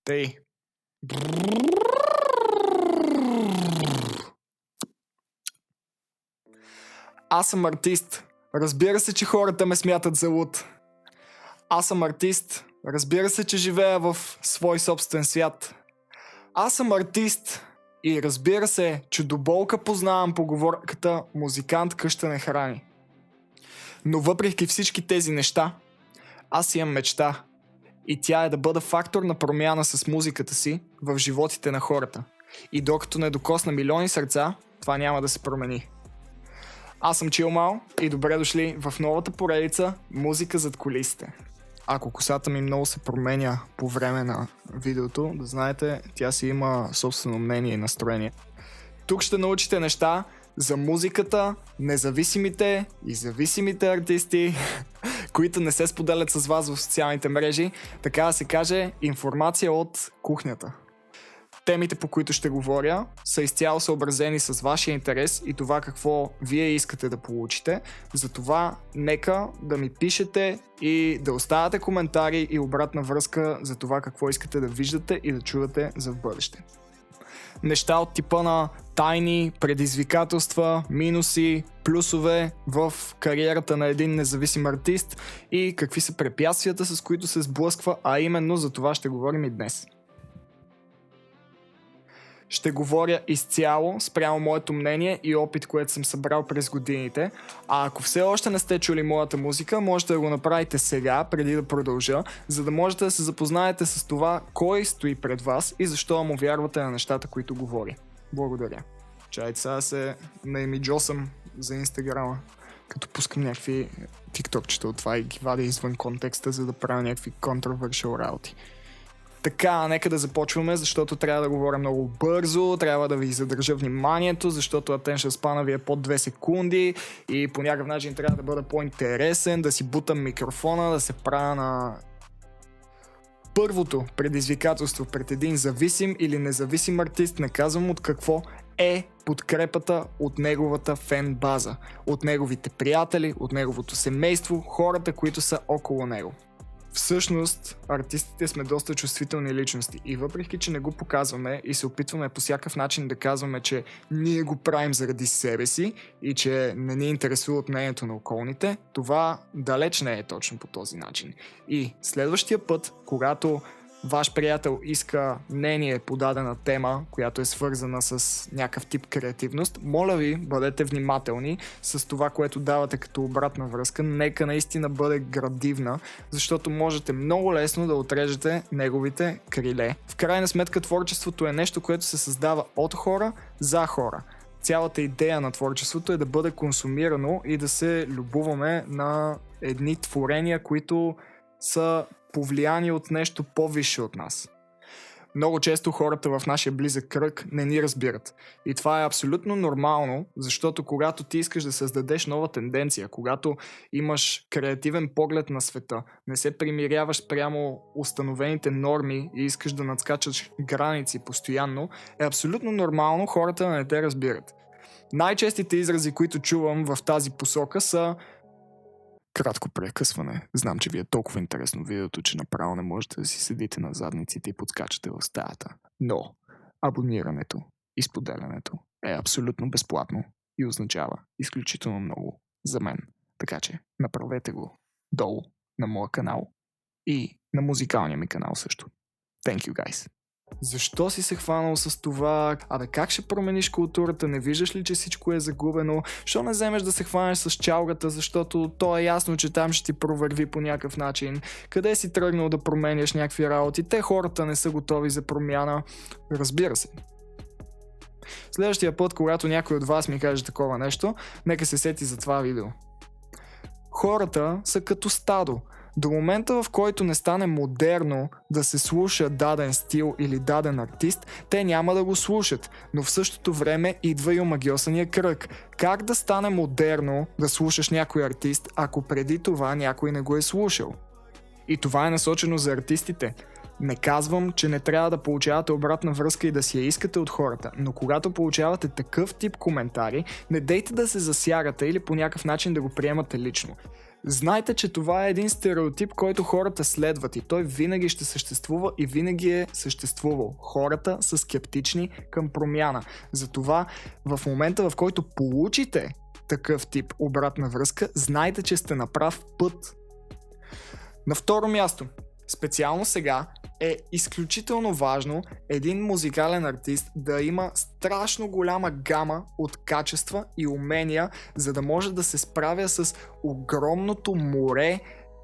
Тъй. Аз съм артист. Разбира се, че хората ме смятат за луд. Аз съм артист. Разбира се, че живея в свой собствен свят. Аз съм артист. И разбира се, че до болка познавам поговорката "музикант къща не храни". Но въпреки всички тези неща, аз имам мечта. И тя е да бъда фактор на промяна с музиката си в животите на хората. И докато не докосна милиони сърца, това няма да се промени. Аз съм Чилмал и добре дошли в новата поредица "Музика зад кулисите". Ако косата ми много се променя по време на видеото, да знаете, тя си има собствено мнение и настроение. Тук ще научите неща за музиката, независимите и зависимите артисти, които не се споделят с вас в социалните мрежи, така да се каже, информация от кухнята. Темите, по които ще говоря, са изцяло съобразени с вашия интерес и това какво вие искате да получите. Затова нека да ми пишете и да оставяте коментари и обратна връзка за това какво искате да виждате и да чувате за в бъдеще. Неща от типа на тайни, предизвикателства, минуси, плюсове в кариерата на един независим артист и какви са препятствията, с които се сблъсква, а именно за това ще говорим и днес. Ще говоря изцяло спрямо моето мнение и опит, което съм събрал през годините. А ако все още не сте чули моята музика, можете да го направите сега, преди да продължа, за да можете да се запознаете с това кой стои пред вас и защо му вярвате на нещата, които говори. Благодаря. Чайте сега се наимиджосам за Инстаграма, като пускам някакви тиктокчета от това и ги вадя извън контекста, за да правя някакви controversial работи. Така, нека да започваме, защото трябва да говоря много бързо, трябва да ви задържа вниманието, защото attention span ви е под 2 секунди и по някакъв начин трябва да бъда по-интересен, да си бутам микрофона, да се правя на... Първото предизвикателство пред един зависим или независим артист, не казвам от какво, е подкрепата от неговата фен база, от неговите приятели, от неговото семейство, хората, които са около него. Всъщност, артистите сме доста чувствителни личности и въпреки, че не го показваме и се опитваме по всякакъв начин да казваме, че ние го правим заради себе си и че не ни интересува от мнението на околните, това далеч не е точно по този начин. И следващия път, когато ваш приятел иска мнение по дадена тема, която е свързана с някакъв тип креативност, моля ви, бъдете внимателни с това, което давате като обратна връзка. Нека наистина бъде градивна, защото можете много лесно да отрежете неговите криле. В крайна сметка творчеството е нещо, което се създава от хора за хора. Цялата идея на творчеството е да бъде консумирано и да се любуваме на едни творения, които са повлияни от нещо по-висше от нас. Много често хората в нашия близък кръг не ни разбират. И това е абсолютно нормално, защото когато ти искаш да създадеш нова тенденция, когато имаш креативен поглед на света, не се примиряваш прямо установените норми и искаш да надскачаш граници постоянно, е абсолютно нормално хората да не те разбират. Най-честите изрази, които чувам в тази посока са: кратко прекъсване. Знам, че ви е толкова интересно видеото, че направо не можете да си седите на задниците и подскачате в стаята. Но абонирането и споделянето е абсолютно безплатно и означава изключително много за мен. Така че направете го долу на моя канал и на музикалния ми канал също. Thank you, guys! Защо си се хванал с това? Абе, как ще промениш културата? Не виждаш ли, че всичко е загубено? Що не вземеш да се хванеш с чалгата, защото то е ясно, че там ще ти провърви по някакъв начин? Къде си тръгнал да променяш някакви работи? Те хората не са готови за промяна. Разбира се. Следващия път, когато някой от вас ми каже такова нещо, нека се сети за това видео. Хората са като стадо. До момента, в който не стане модерно да се слуша даден стил или даден артист, те няма да го слушат, но в същото време идва и омагьосания кръг. Как да стане модерно да слушаш някой артист, ако преди това някой не го е слушал? И това е насочено за артистите. Не казвам, че не трябва да получавате обратна връзка и да си я искате от хората, но когато получавате такъв тип коментари, не дейте да се засягате или по някакъв начин да го приемате лично. Знайте, че това е един стереотип, който хората следват и той винаги ще съществува и винаги е съществувал. Хората са скептични към промяна. Затова в момента, в който получите такъв тип обратна връзка, знайте, че сте на прав път. На второ място, специално сега е изключително важно един музикален артист да има страшно голяма гама от качества и умения, за да може да се справя с огромното море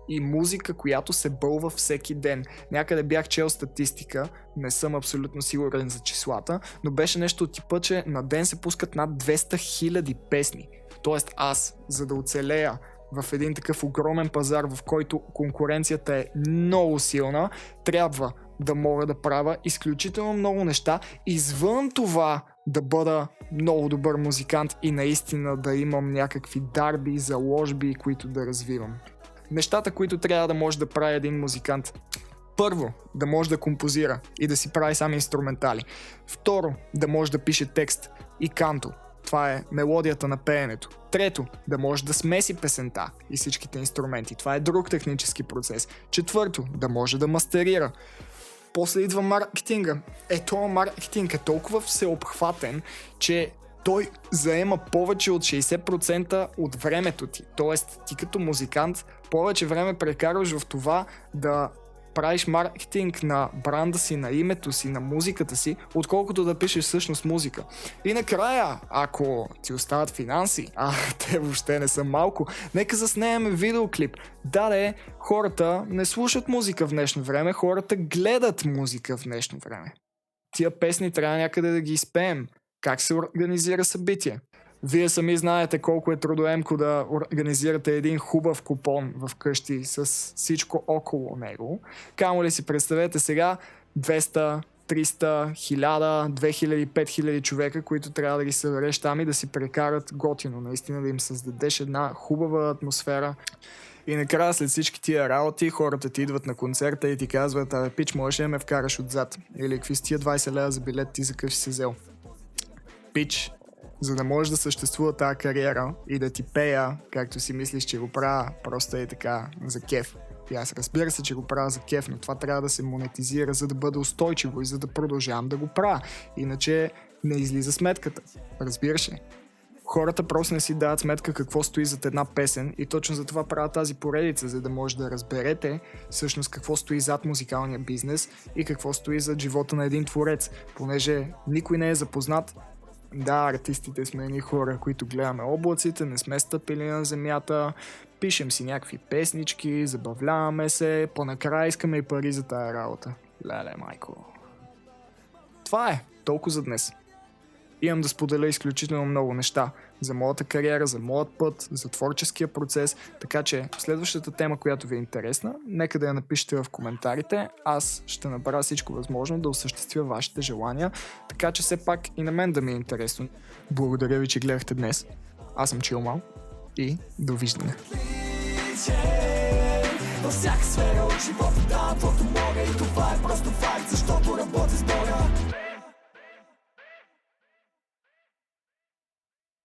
и музика, която се бълва всеки ден. Някъде бях чел статистика, не съм абсолютно сигурен за числата, но беше нещо от типа, че на ден се пускат над 200 000 песни. Тоест аз, за да оцелея в един такъв огромен пазар, в който конкуренцията е много силна, трябва да мога да правя изключително много неща, извън това да бъда много добър музикант и наистина да имам някакви дарби, заложби, които да развивам. Нещата, които трябва да може да прави един музикант. Първо, да може да композира и да си прави сами инструментали. Второ, да може да пише текст и канто. Това е мелодията на пеенето. Трето, да може да смеси песента и всичките инструменти. Това е друг технически процес. Четвърто, да може да мастерира. После идва маркетинга. Това маркетинг е толкова всеобхватен, че той заема повече от 60% от времето ти. Тоест, ти като музикант повече време прекарваш в това да правиш маркетинг на бранда си, на името си, на музиката си, отколкото да пишеш всъщност музика. И накрая, ако ти остават финанси, те въобще не са малко, нека заснеем видеоклип. Хората не слушат музика в днешно време, хората гледат музика в днешно време. Тия песни трябва някъде да ги изпеем. Как се организира събитие? Вие сами знаете колко е трудоемко да организирате един хубав купон в къщи с всичко около него. Камо ли си представете сега 200, 300, 1000, 2000, 5000 човека, които трябва да ги събереш там и да си прекарат готино. Наистина да им създадеш една хубава атмосфера. И накрая след всички тия работи, хората ти идват на концерта и ти казват: пич, можеш ли ме вкараш отзад? Или какви с тия 20 лева за билет, ти за къв си се взел? Пич, за да можеш да съществува тази кариера и да ти пея, както си мислиш, че го правя, просто е така за кеф. И аз разбира се, че го правя за кеф, но това трябва да се монетизира, за да бъде устойчиво и за да продължавам да го правя. Иначе не излиза сметката. Разбираш ли? Хората просто не си дават сметка какво стои зад една песен и точно за това правя тази поредица, за да може да разберете всъщност какво стои зад музикалния бизнес и какво стои зад живота на един творец, понеже никой не е запознат. Да, артистите сме едни хора, които гледаме облаците, не сме стъпили на земята, пишем си някакви песнички, забавляваме се, по-накрая искаме и пари за тая работа. Леле, майко. Това е толкова за днес. Имам да споделя изключително много неща за моята кариера, за моят път, за творческия процес, така че следващата тема, която ви е интересна, нека да я напишете в коментарите. Аз ще направя всичко възможно да осъществя вашите желания, така че все пак и на мен да ми е интересно. Благодаря ви, че гледахте днес. Аз съм Чилмал и довиждане. Във всяка сфера от живота давам каквото мога и това е просто факт, защото работя с Бога.